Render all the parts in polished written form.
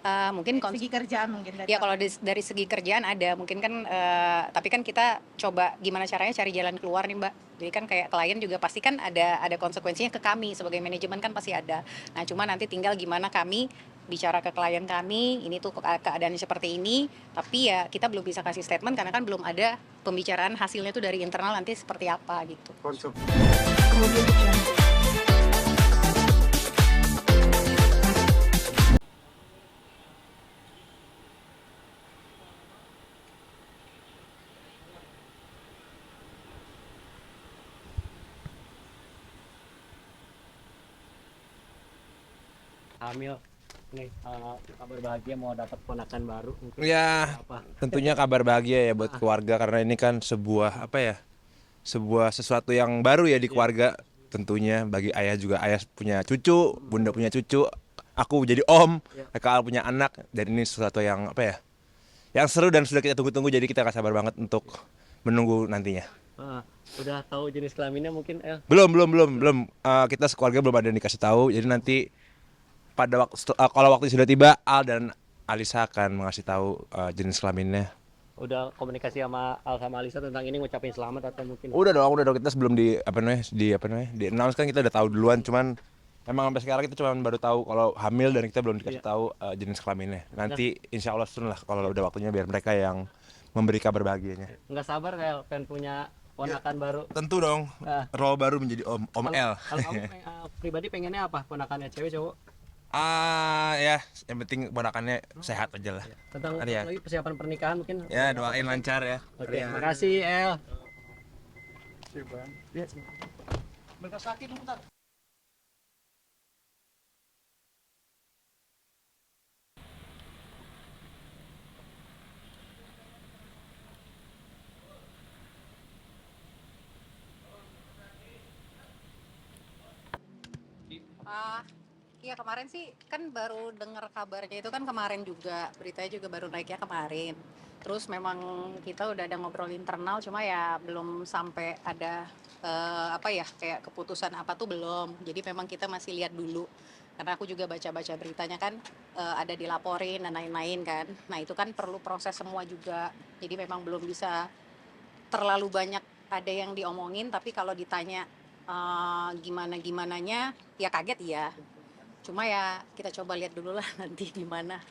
Mungkin Segi kerjaan mungkin dari ya kalau kamu. dari segi kerjaan ada mungkin kan, tapi kan kita coba gimana caranya cari jalan keluar nih Mbak. Jadi kan kayak klien juga pasti kan ada konsekuensinya ke kami sebagai manajemen kan pasti ada. Nah cuma nanti tinggal gimana kami bicara ke klien kami, ini tuh keadaannya seperti ini, tapi ya kita belum bisa kasih statement karena kan belum ada pembicaraan hasilnya tuh dari internal nanti seperti apa gitu. Hamil nih, kabar bahagia mau dapat ponakan baru mungkin Ya, apa? tentunya kabar bahagia ya buat keluarga karena ini kan sebuah apa ya? Sebuah sesuatu yang baru ya di keluarga. Tentunya bagi ayah juga, ayah punya cucu, bunda punya cucu, aku jadi om, Ya. kakak punya anak, dan ini sesuatu yang apa ya? Yang seru dan sudah kita tunggu-tunggu, jadi kita gak sabar banget untuk menunggu nantinya. Ah, udah tahu jenis kelaminnya mungkin Belum. Kita sekeluarga belum ada yang dikasih tahu. Jadi nanti pada waktu kalau waktu sudah tiba, Al dan Alisa akan mengasih tahu jenis kelaminnya. udah komunikasi sama Al sama Alisa tentang ini ngucapin selamat atau mungkin Udah dong, kita sebelum di announce kan kita udah tahu duluan, cuman emang sampai sekarang kita cuma baru tahu kalau hamil dan kita belum dikasih Iya. tahu jenis kelaminnya. Nanti insya Allah soon lah kalau udah waktunya biar mereka yang memberi kabar bahagianya. nggak sabar kayak pengen punya ponakan baru. Tentu dong, Ah, role baru menjadi Om L. kalau kamu pribadi pengennya apa, ponakannya cewek cowok? Ya, yang penting ponakannya sehat aja lah. Tentang Ada ya. lagi persiapan pernikahan mungkin. Ya, doain lancar ya. Oke, makasih El. Ah, iya kemarin sih kan baru dengar kabarnya itu kan kemarin juga, beritanya juga baru naiknya kemarin. Terus memang kita udah ada ngobrol internal, cuma ya belum sampai ada apa ya kayak keputusan apa tuh belum. Jadi memang kita masih lihat dulu. Karena aku juga baca-baca beritanya kan ada dilaporin dan lain-lain kan. Nah itu kan perlu proses semua juga. Jadi memang belum bisa terlalu banyak ada yang diomongin, tapi kalau ditanya gimana-gimananya ya kaget ya. Cuma ya kita coba lihat dulu lah nanti gimana.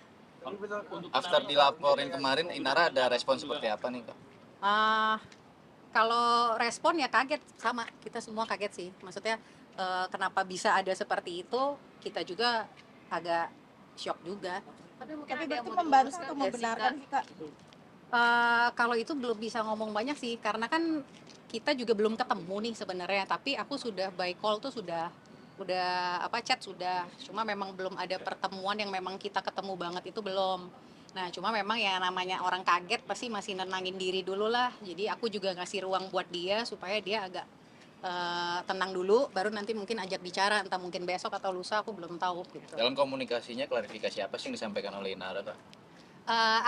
After dilaporin kemarin, Inara ada respon seperti apa nih Kak? Ah, kalau respon ya kaget, sama kita semua kaget sih. Maksudnya kenapa bisa ada seperti itu, kita juga agak shock juga. Tapi mungkin Tapi ada yang berarti mau membantah diluruskan atau nggak sih, membenarkan Kak? sih Kak? Kalau itu belum bisa ngomong banyak sih, karena kan kita juga belum ketemu nih sebenarnya. Tapi aku sudah by call tuh udah apa chat sudah. Cuma memang belum ada pertemuan yang memang kita ketemu banget itu belum. Nah, cuma memang ya namanya orang kaget pasti masih nenangin diri dulu lah. Jadi aku juga ngasih ruang buat dia supaya dia agak tenang dulu, baru nanti mungkin ajak bicara, entah mungkin besok atau lusa aku belum tahu gitu. Dalam komunikasinya klarifikasi apa sih yang disampaikan oleh Inara Kak?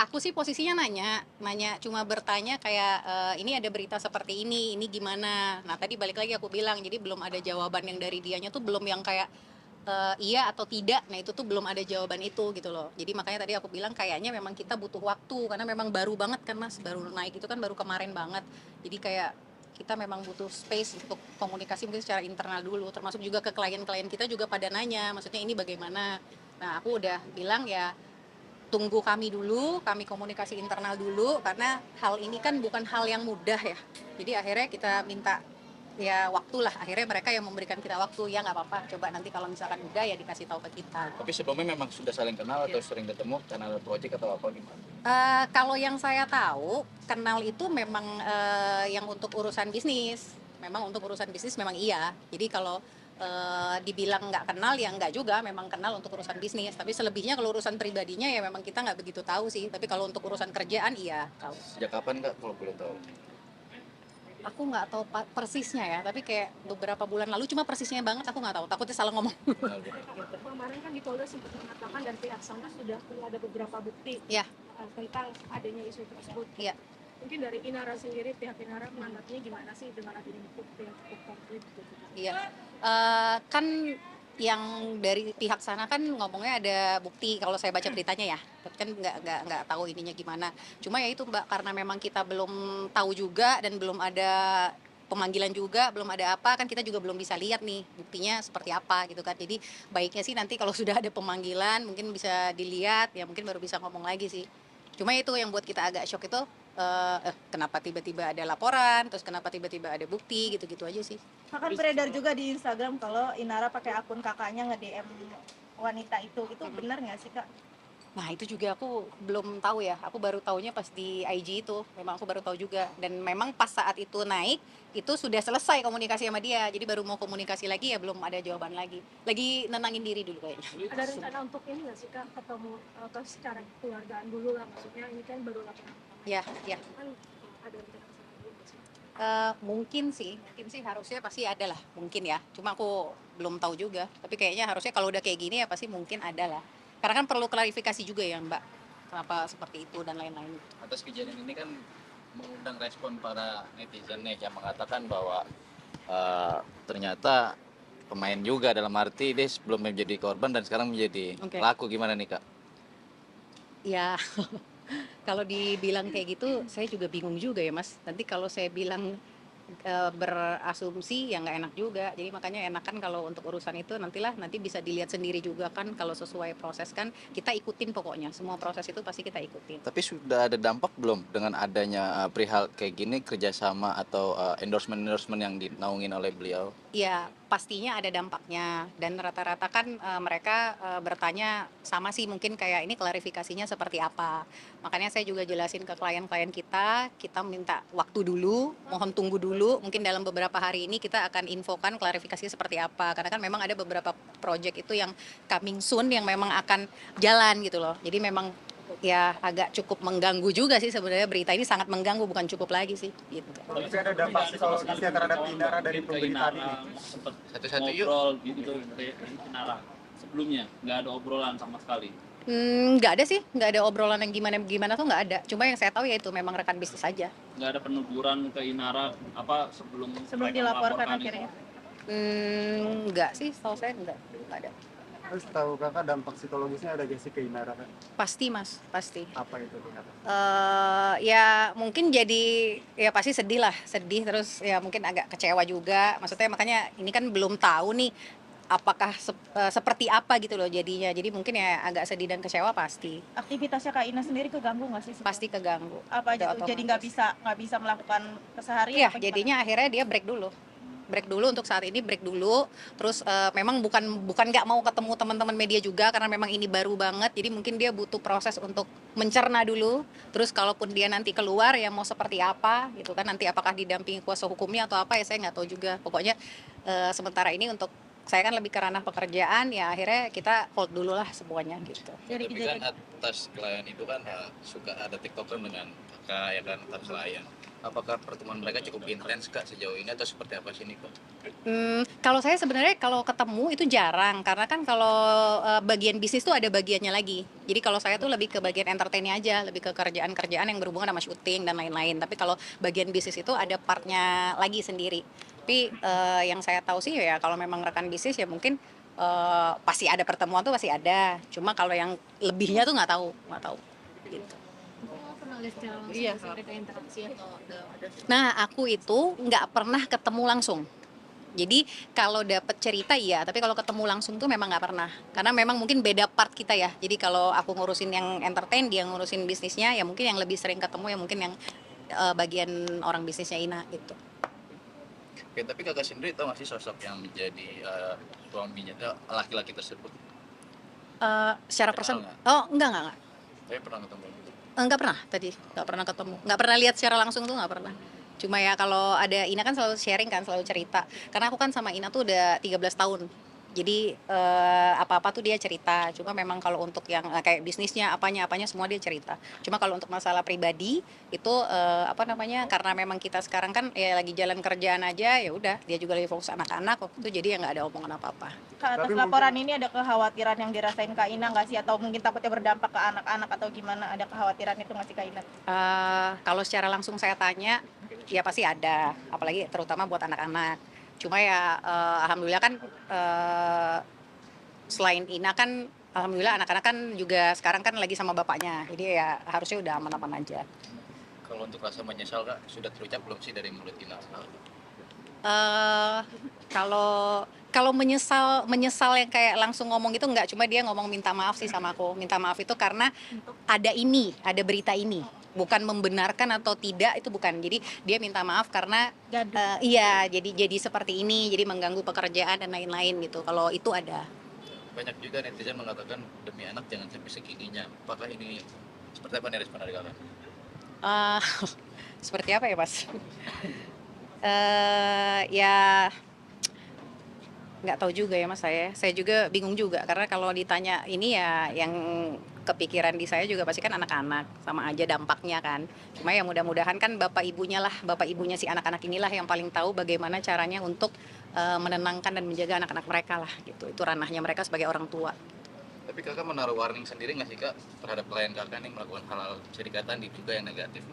Aku sih posisinya nanya cuma bertanya kayak ini ada berita seperti ini gimana. Nah tadi balik lagi aku bilang, jadi belum ada jawaban yang dari dianya tuh belum yang kayak iya atau tidak. Nah itu tuh belum ada jawaban itu gitu loh. Jadi makanya tadi aku bilang kayaknya memang kita butuh waktu karena memang baru banget kan Mas, baru naik itu kan baru kemarin banget. Jadi kayak kita memang butuh space untuk komunikasi mungkin secara internal dulu, termasuk juga ke klien-klien kita juga pada nanya, maksudnya ini bagaimana. Nah aku udah bilang ya tunggu kami dulu, kami komunikasi internal dulu, karena hal ini kan bukan hal yang mudah ya. Jadi akhirnya kita minta ya waktulah, akhirnya mereka yang memberikan kita waktu, ya nggak apa-apa, coba nanti kalau misalkan udah ya dikasih tahu ke kita. Tapi sebelumnya memang sudah saling kenal atau sering ketemu karena ada project atau apa gimana? Kalau yang saya tahu, kenal itu memang yang untuk urusan bisnis. Memang untuk urusan bisnis memang iya. Jadi kalau dibilang nggak kenal ya nggak juga, memang kenal untuk urusan bisnis. Tapi selebihnya kalau urusan pribadinya ya memang kita nggak begitu tahu sih. Tapi kalau untuk urusan kerjaan iya tahu. Sejak kapan Kak kalau boleh tahu? Aku nggak tahu persisnya ya, tapi kayak beberapa bulan lalu, cuma persisnya banget aku nggak tahu. Takutnya salah ngomong. Kemarin kan di Polda sempat mengatakan dan pihak Sangka sudah ada beberapa bukti Ya, tentang adanya isu tersebut. iya. Mungkin dari Inara sendiri, pihak Inara menanggapinya gimana sih dengan adanya bukti yang cukup konkret gitu? Iya, kan yang dari pihak sana kan ngomongnya ada bukti kalau saya baca beritanya ya, tapi kan nggak tahu ininya gimana. Cuma ya itu Mbak, karena memang kita belum tahu juga dan belum ada pemanggilan juga, belum ada apa, kan kita juga belum bisa lihat nih buktinya seperti apa gitu kan. Jadi baiknya sih nanti kalau sudah ada pemanggilan mungkin bisa dilihat, ya mungkin baru bisa ngomong lagi sih. Cuma itu yang buat kita agak shock itu, kenapa tiba-tiba ada laporan, terus kenapa tiba-tiba ada bukti, gitu-gitu aja sih. Akan beredar juga di Instagram kalau Inara pakai akun kakaknya nge-DM wanita itu benar nggak sih Kak? Nah itu juga aku belum tahu ya, aku baru taunya pas di IG itu, memang aku baru tahu juga. Dan memang pas saat itu naik, itu sudah selesai komunikasi sama dia, jadi baru mau komunikasi lagi ya belum ada jawaban lagi. Lagi nenangin diri dulu kayaknya. Ada rencana untuk ini nggak sih Kak, ketemu ke secara keluargaan dulu lah, maksudnya ini kan baru laporan pertama Ya, ya. kan, ada rencana ke sana dulu nggak sih? Mungkin sih harusnya pasti ada lah, mungkin ya. Cuma aku belum tahu juga, tapi kayaknya harusnya kalau udah kayak gini ya pasti mungkin ada lah. Karena kan perlu klarifikasi juga ya Mbak, kenapa seperti itu dan lain-lain. Atas kejadian ini kan mengundang respon para netizen nih yang mengatakan bahwa ternyata pemain juga, dalam arti dia sebelum menjadi korban dan sekarang menjadi Oke. pelaku. Gimana nih Kak? Ya, kalau dibilang kayak gitu, saya juga bingung juga ya Mas. Nanti kalau saya bilang berasumsi ya nggak enak juga. Jadi makanya enakan kalau untuk urusan itu nanti bisa dilihat sendiri juga kan. Kalau sesuai proses kan kita ikutin pokoknya. Semua proses itu pasti kita ikutin. Tapi sudah ada dampak belum dengan adanya perihal kayak gini, kerjasama atau endorsement yang dinaungin oleh beliau? Ya pastinya ada dampaknya dan rata-rata kan mereka bertanya sama sih mungkin kayak ini klarifikasinya seperti apa. Makanya saya juga jelasin ke klien-klien kita minta waktu dulu, mohon tunggu dulu. Mungkin dalam beberapa hari ini kita akan infokan klarifikasi seperti apa. Karena kan memang ada beberapa project itu yang coming soon yang memang akan jalan gitu loh. Jadi memang ya agak cukup mengganggu juga sih sebenarnya, berita ini sangat mengganggu, bukan cukup lagi sih gitu. Tapi ada dampak psikologisnya terhadap Inara dari pemberitaan ini. Satu-satu yuk. Ngobrol gitu dari Inara. Sebelumnya nggak ada obrolan sama sekali. Nggak ada sih, nggak ada obrolan yang gimana tuh nggak ada. Cuma yang saya tahu ya itu memang rekan bisnis saja. Nggak ada peneguran ke Inara apa sebelum mereka dilaporkan melaporkan akhirnya. Nggak sih, setahu saya nggak ada. Terus tahu kakak dampak psikologisnya ada gak sih ke Inara kan? Pasti Mas, pasti. Apa itu kakak? Ya mungkin jadi ya pasti sedih lah, sedih terus ya mungkin agak kecewa juga. Maksudnya makanya ini kan belum tahu nih apakah seperti apa gitu loh jadinya. Jadi mungkin ya agak sedih dan kecewa pasti. Aktivitasnya Kak Ina sendiri keganggu nggak sih? Pasti keganggu. Apa aja Udah tuh? Jadi otomatis. nggak bisa melakukan keseharian? Iya, apa gimana? jadinya akhirnya dia break dulu untuk saat ini break dulu. Terus memang bukan nggak mau ketemu teman-teman media juga karena memang ini baru banget. Jadi mungkin dia butuh proses untuk mencerna dulu. Terus kalaupun dia nanti keluar ya mau seperti apa gitu kan, nanti apakah didampingi kuasa hukumnya atau apa ya saya nggak tahu juga. Pokoknya sementara ini untuk saya kan lebih ke ranah pekerjaan ya, akhirnya kita hold dulu lah semuanya gitu. Jadi Tapi kan atas klien itu kan suka ada tiktoker dengan kakak ya kan, atas klien. Apakah pertemuan mereka cukup intens Kak sejauh ini atau seperti apa sih nih Kak? Kalau saya sebenarnya kalau ketemu itu jarang karena kan kalau bagian bisnis tuh ada bagiannya lagi. Jadi kalau saya tuh lebih ke bagian entertainnya aja, lebih ke kerjaan-kerjaan yang berhubungan sama syuting dan lain-lain. Tapi kalau bagian bisnis itu ada partnya lagi sendiri. Tapi yang saya tahu sih ya kalau memang rekan bisnis ya mungkin pasti ada pertemuan tuh pasti ada. Cuma kalau yang lebihnya tuh nggak tahu gitu. Pernah lihat secara langsung Iya. sih mereka interaksi atau ada? Nah, aku itu nggak pernah ketemu langsung. Jadi kalau dapat cerita iya, tapi kalau ketemu langsung tuh memang nggak pernah. Karena memang mungkin beda part kita ya. Jadi kalau aku ngurusin yang entertain, dia ngurusin bisnisnya, ya mungkin yang lebih sering ketemu ya mungkin yang bagian orang bisnisnya Ina gitu. Oke, tapi kakak sendiri tahu nggak sih sosok yang menjadi suaminya laki-laki tersebut? Secara Kenal person, nggak? oh enggak. Saya pernah ketemu. Enggak pernah tadi, nggak pernah ketemu. Nggak pernah lihat secara langsung tuh nggak pernah. Cuma ya kalau ada Ina kan selalu sharing kan, selalu cerita. Karena aku kan sama Ina tuh udah 13 tahun. Jadi apa-apa tuh dia cerita. Cuma memang kalau untuk yang kayak bisnisnya apanya semua dia cerita. Cuma kalau untuk masalah pribadi itu karena memang kita sekarang kan ya lagi jalan kerjaan aja, ya udah dia juga lagi fokus anak-anak waktu itu, jadi ya nggak ada omongan apa-apa. Kak, atas Tapi laporan ini ada kekhawatiran yang dirasain Kak Ina nggak sih? Atau mungkin takutnya berdampak ke anak-anak atau gimana? Ada kekhawatiran itu nggak sih Kak Ina? Kalau secara langsung saya tanya, ya pasti ada, apalagi terutama buat anak-anak. Cuma ya alhamdulillah kan selain Ina kan alhamdulillah anak-anak kan juga sekarang kan lagi sama bapaknya, jadi ya harusnya udah aman-aman aja. Kalau untuk rasa menyesal kak, sudah terucap belum sih dari mulut Ina? eh kalau menyesal yang kayak langsung ngomong gitu nggak, cuma dia ngomong minta maaf sih sama aku. Minta maaf itu karena ada berita ini, bukan membenarkan atau tidak, itu bukan. Jadi dia minta maaf karena Gaduh. iya jadi seperti ini, jadi mengganggu pekerjaan dan lain-lain gitu. Kalau itu ada. Banyak juga netizen mengatakan demi anak jangan sampai segininya. Apakah ini seperti apa nih respon dari kakak? Eh, seperti apa ya Mas? Ya nggak tahu juga ya Mas, saya juga bingung juga karena kalau ditanya ini ya yang kepikiran di saya juga pasti kan anak-anak, sama aja dampaknya kan. Cuma ya mudah-mudahan kan bapak ibunya si anak-anak inilah yang paling tahu bagaimana caranya untuk menenangkan dan menjaga anak-anak mereka lah gitu. Itu ranahnya mereka sebagai orang tua. Tapi kakak menaruh warning sendiri nggak sih kak terhadap klien kakak nih melakukan hal-hal bisa dikatakan juga yang negatif?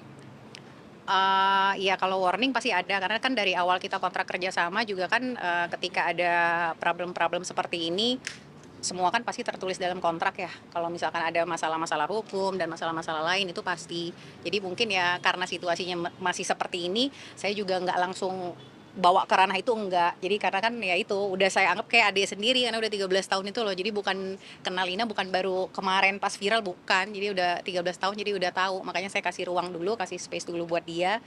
Ya kalau warning pasti ada karena kan dari awal kita kontrak kerja sama juga kan, ketika ada problem-problem seperti ini semua kan pasti tertulis dalam kontrak ya. Kalau misalkan ada masalah-masalah hukum dan masalah-masalah lain itu pasti. Jadi mungkin ya karena situasinya masih seperti ini, saya juga nggak langsung bawa ke ranah itu, enggak. Jadi karena kan ya itu udah saya anggap kayak adik sendiri karena udah 13 tahun itu loh. Jadi bukan kenal Lina bukan baru kemarin pas viral, bukan. Jadi udah 13 tahun jadi udah tahu. Makanya saya kasih ruang dulu, kasih space dulu buat dia.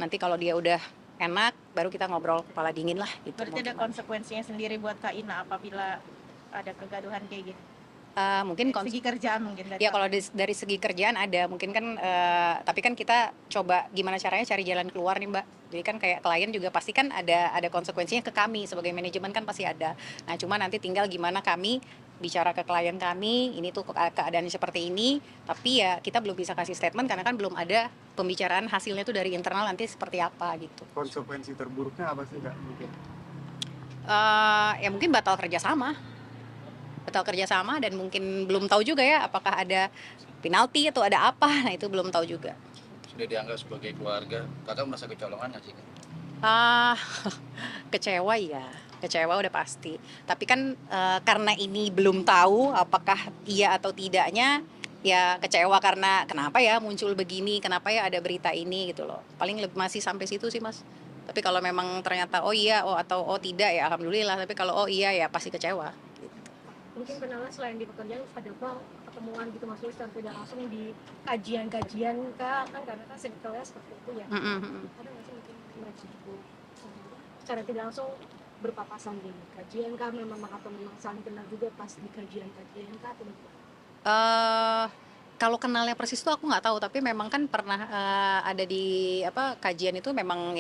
Nanti kalau dia udah enak baru kita ngobrol kepala dingin lah gitu. Berarti ada konsekuensinya sendiri buat Kak Ina apabila ada kegaduhan kayak gitu. Mungkin Segi kerjaan mungkin dari ya kalau dari segi kerjaan ada mungkin kan, tapi kan kita coba gimana caranya cari jalan keluar nih Mbak. Jadi kan kayak klien juga pasti kan ada konsekuensinya ke kami sebagai manajemen kan pasti ada. Nah cuma nanti tinggal gimana kami bicara ke klien kami, ini tuh keadaannya seperti ini, tapi ya kita belum bisa kasih statement karena kan belum ada pembicaraan hasilnya tuh dari internal nanti seperti apa gitu. Konsekuensi terburuknya apa sih kak mungkin? Ya mungkin batal kerjasama dan mungkin belum tahu juga ya apakah ada penalti atau ada apa, nah itu belum tahu juga. Sudah dianggap sebagai keluarga, kakak merasa kecolongan nggak sih kak? Ah, kecewa ya, kecewa udah pasti. Tapi kan karena ini belum tahu apakah iya atau tidaknya, ya kecewa karena kenapa ya muncul begini, kenapa ya ada berita ini gitu loh. Paling masih sampai situ sih Mas. Tapi kalau memang ternyata oh iya, atau oh tidak ya alhamdulillah. Tapi kalau oh iya ya pasti kecewa. Mungkin kenalan selain di pekerjaan ada apa pertemuan gitu maksudnya secara tidak langsung di kajian-kajian kak kan karena kan circle-nya seperti itu ya. Ada nggak sih mungkin mereka itu secara tidak langsung berpapasan di kajian kak memang atau memang saling kenal juga pas di kajian-kajian kak atau bagaimana? eh Kalau kenalnya persis tuh aku nggak tahu, tapi memang kan pernah ada di kajian itu memang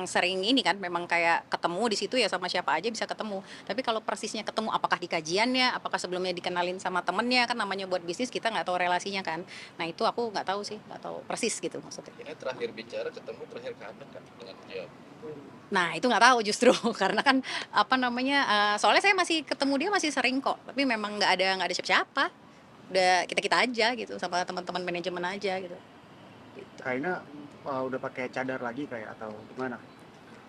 sering ini kan, memang kayak ketemu di situ ya sama siapa aja bisa ketemu. Tapi kalau persisnya ketemu apakah di kajiannya, apakah sebelumnya dikenalin sama temennya kan namanya buat bisnis kita nggak tahu relasinya kan. Nah itu aku nggak tahu sih, nggak tahu persis gitu maksudnya. Ini terakhir bicara ketemu terakhir kapan kak dengan beliau? Nah itu nggak tahu justru karena kan soalnya saya masih ketemu dia masih sering kok, tapi memang nggak ada siapa-siapa. Udah kita aja gitu sama teman-teman manajemen aja gitu. Kayaknya udah pakai cadar lagi kayak atau gimana?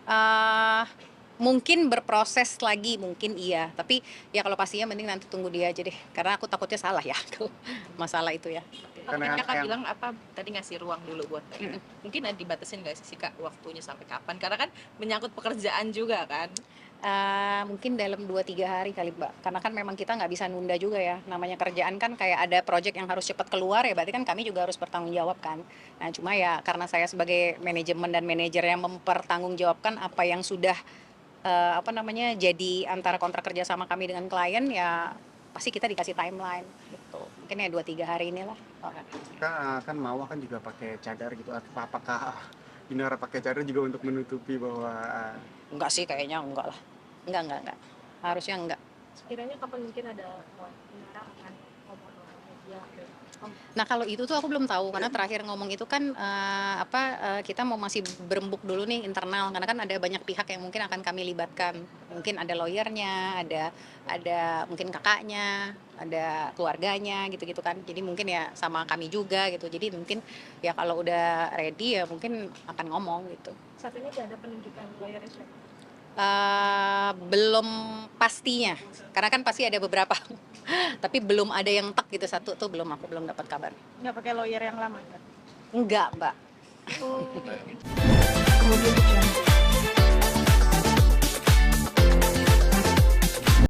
Ah, mungkin berproses lagi, mungkin iya. Tapi ya kalau pastinya mending nanti tunggu dia aja deh. Karena aku takutnya salah ya kalau masalah itu ya. Karena Makanya kak yang- bilang apa tadi ngasih ruang dulu buat mereka. Mungkin ada dibatasin nggak sih kak waktunya sampai kapan? Karena kan menyangkut pekerjaan juga kan. Mungkin dalam 2-3 hari kali Mbak. Karena kan memang kita nggak bisa nunda juga ya. Namanya kerjaan kan kayak ada project yang harus cepat keluar ya. Berarti kan kami juga harus bertanggung jawab kan. Nah cuma ya karena saya sebagai manajemen dan manajer yang mempertanggungjawabkan apa yang sudah jadi antara kontrak kerja sama kami dengan klien ya pasti kita dikasih timeline gitu. Mungkin ya 2-3 hari inilah. kan Mawar kan juga pakai cadar gitu. Apakah Inara pakai cadar juga untuk menutupi bahwa Enggak sih kayaknya enggak lah. Enggak. Harusnya enggak. Sekiranya kapan mungkin ada Inara akan ngomong sama media Nah kalau itu tuh aku belum tahu karena terakhir ngomong itu kan kita mau masih berembuk dulu nih internal karena kan ada banyak pihak yang mungkin akan kami libatkan. Mungkin ada lawyernya, ada mungkin kakaknya, ada keluarganya gitu-gitu kan. Jadi mungkin ya sama kami juga gitu. Jadi mungkin ya kalau udah ready ya mungkin akan ngomong gitu. saat ini tidak ada penunjukan lawyer siapa? Belum pastinya, karena kan pasti ada beberapa, tapi belum ada yang tek gitu satu tuh aku belum dapat kabar. Nggak pakai lawyer yang lama kan? Enggak, Mbak. Oh.